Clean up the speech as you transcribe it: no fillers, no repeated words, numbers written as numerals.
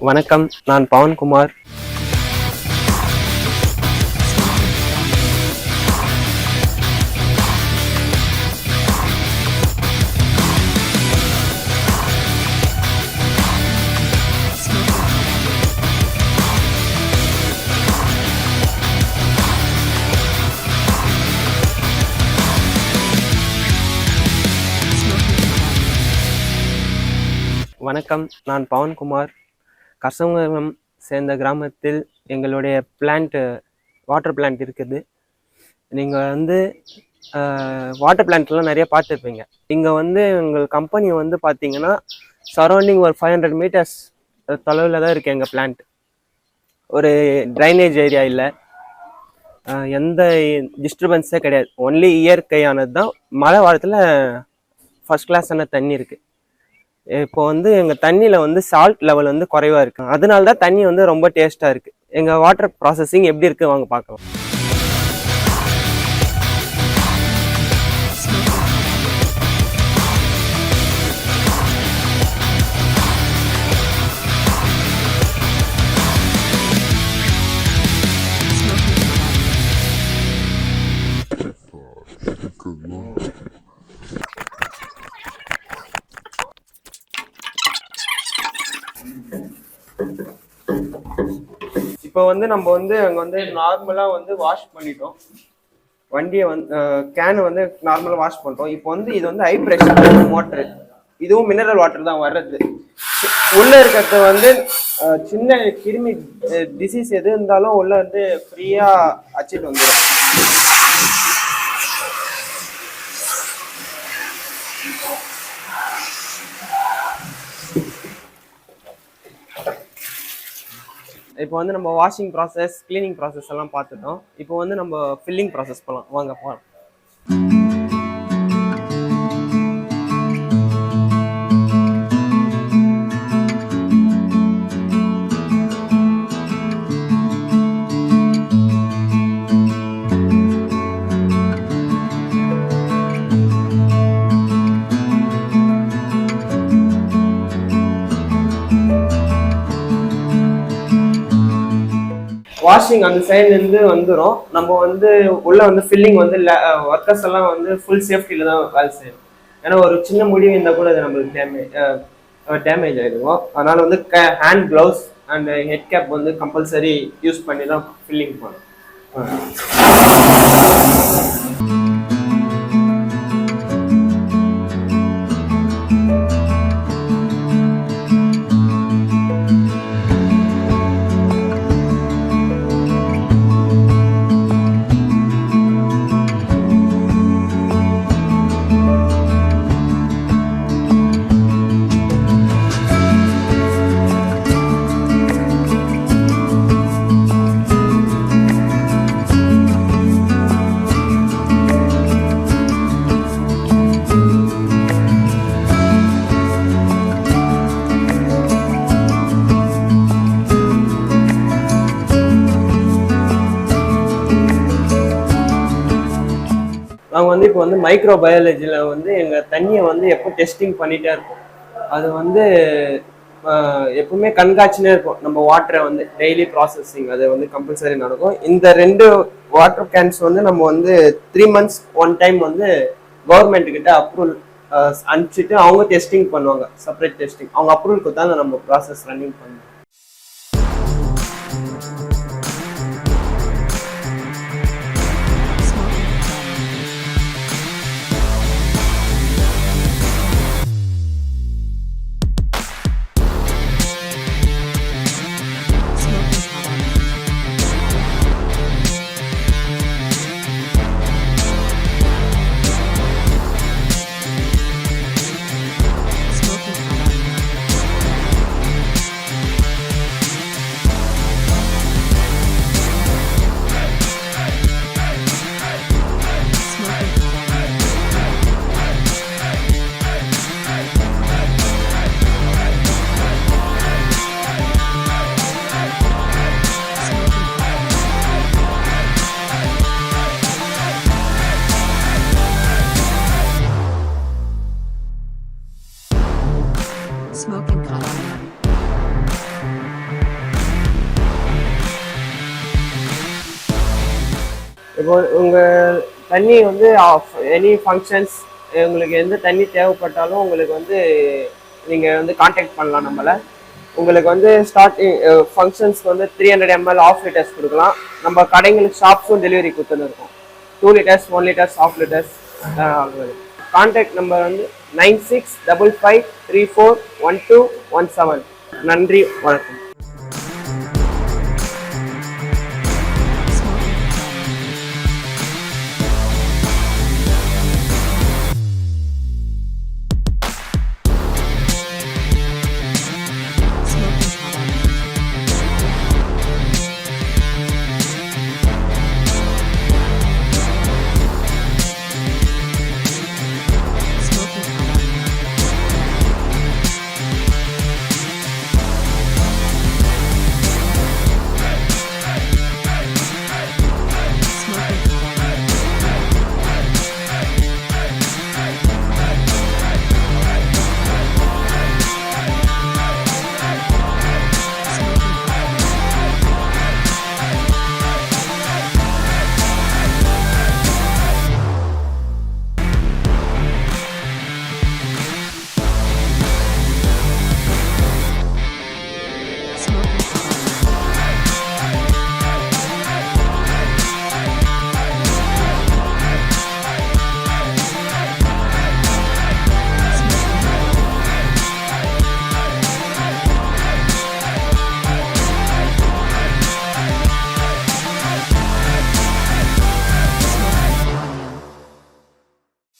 வணக்கம், நான் பவன்குமார். வணக்கம், நான் பவன்குமார். கசவரம் சேர்ந்த கிராமத்தில் எங்களுடைய வாட்டர் பிளான்ட் இருக்குது. நீங்கள் வாட்டர் பிளான்ட்லாம் நிறைய பார்த்துருப்பீங்க. இங்கே எங்கள் கம்பெனி பார்த்தீங்கன்னா சரௌண்டிங் ஒரு 500 மீட்டர்ஸ் தொலைவில் தான் இருக்குது எங்கள் பிளான்ட். ஒரு ட்ரைனேஜ் ஏரியா இல்லை, எந்த டிஸ்டர்பன்ஸே கிடையாது. ஒன்லி இயற்கையானது தான். மழை வாரத்தில் ஃபஸ்ட் கிளாஸான தண்ணி இருக்குது. இப்போ எங்கள் தண்ணியில் சால்ட் லெவல் குறைவாக இருக்குது. அதனால தான் தண்ணி ரொம்ப டேஸ்ட்டாக இருக்குது. எங்கள் வாட்டர் ப்ராசஸிங் எப்படி இருக்குது வாங்க பார்க்கலாம். இப்போ நம்ம அங்கே நார்மலாக வாஷ் பண்ணிட்டோம். வண்டியை கேனு நார்மலாக வாஷ் பண்ணிட்டோம். இப்போ இது ஹை ப்ரெஷர் மோட்ரு. இதுவும் மினரல் வாட்டர் தான் வர்றது. உள்ளே இருக்கிறது சின்ன கிருமி டிசீஸ் எது இருந்தாலும் உள்ளே ஃப்ரீயாக அச்சிட்டு வந்துடும். இப்போ நம்ம வாஷிங் ப்ராசஸ், கிளீனிங் ப்ராசஸ் எல்லாம் பார்த்துட்டோம். இப்போ நம்ம ஃபில்லிங் ப்ராசஸ் போகலாம், வாங்க போகலாம். வாஷிங் அந்த சைட்லேருந்து வந்துடும். நம்ம உள்ள ஃபில்லிங் ஒர்க்கர்ஸ் எல்லாம் ஃபுல் சேஃப்டியில் தான் வேலை செய்யணும். ஏன்னா ஒரு சின்ன முடிவு இருந்தால் கூட அது நம்மளுக்கு டேமேஜ் ஆகிடுவோம். அதனால hand gloves and head cap compulsory use பண்ணி தான் ஃபில்லிங் பண்ணணும். நாங்கள் இப்போ மைக்ரோ பயாலஜியில் எங்கள் தண்ணியை எப்போ டெஸ்டிங் பண்ணிகிட்டே இருக்கோம். அது எப்பவுமே கண்காட்சினே இருக்கும். நம்ம வாட்டரை டெய்லி ப்ராசஸிங் அது கம்பல்சரி நடக்கும். இந்த 2 வாட்டர் கேன்ஸ் நம்ம 3 months ஒன் டைம் கவர்மெண்ட் கிட்ட அப்ரூவல் அனுப்பிச்சிட்டு அவங்க டெஸ்டிங் பண்ணுவாங்க. செப்பரேட் டெஸ்டிங் அவங்க அப்ரூவல் கொடுத்தாங்க, நம்ம ப்ராசஸ் ரன்னிங் பண்ணுவோம். இப்போ உங்கள் தண்ணி வந்து எனி ஃபங்க்ஷன்ஸ் உங்களுக்கு எந்த தண்ணி தேவைப்பட்டாலும் உங்களுக்கு வந்து நீங்கள் வந்து காண்டாக்ட் பண்ணலாம் நம்மளை. உங்களுக்கு வந்து ஸ்டார்டிங் ஃபங்க்ஷன்ஸ்க்கு வந்து 300 ml ஆஃப் லிட்டர்ஸ் கொடுக்கலாம். நம்ம கடைங்களுக்கு ஷாப்ஸும் டெலிவரி கொடுத்துன்னு இருக்கோம். 2 litres 1 litres half litres. Contact number வந்து 9655341217. நன்றி, வணக்கம்.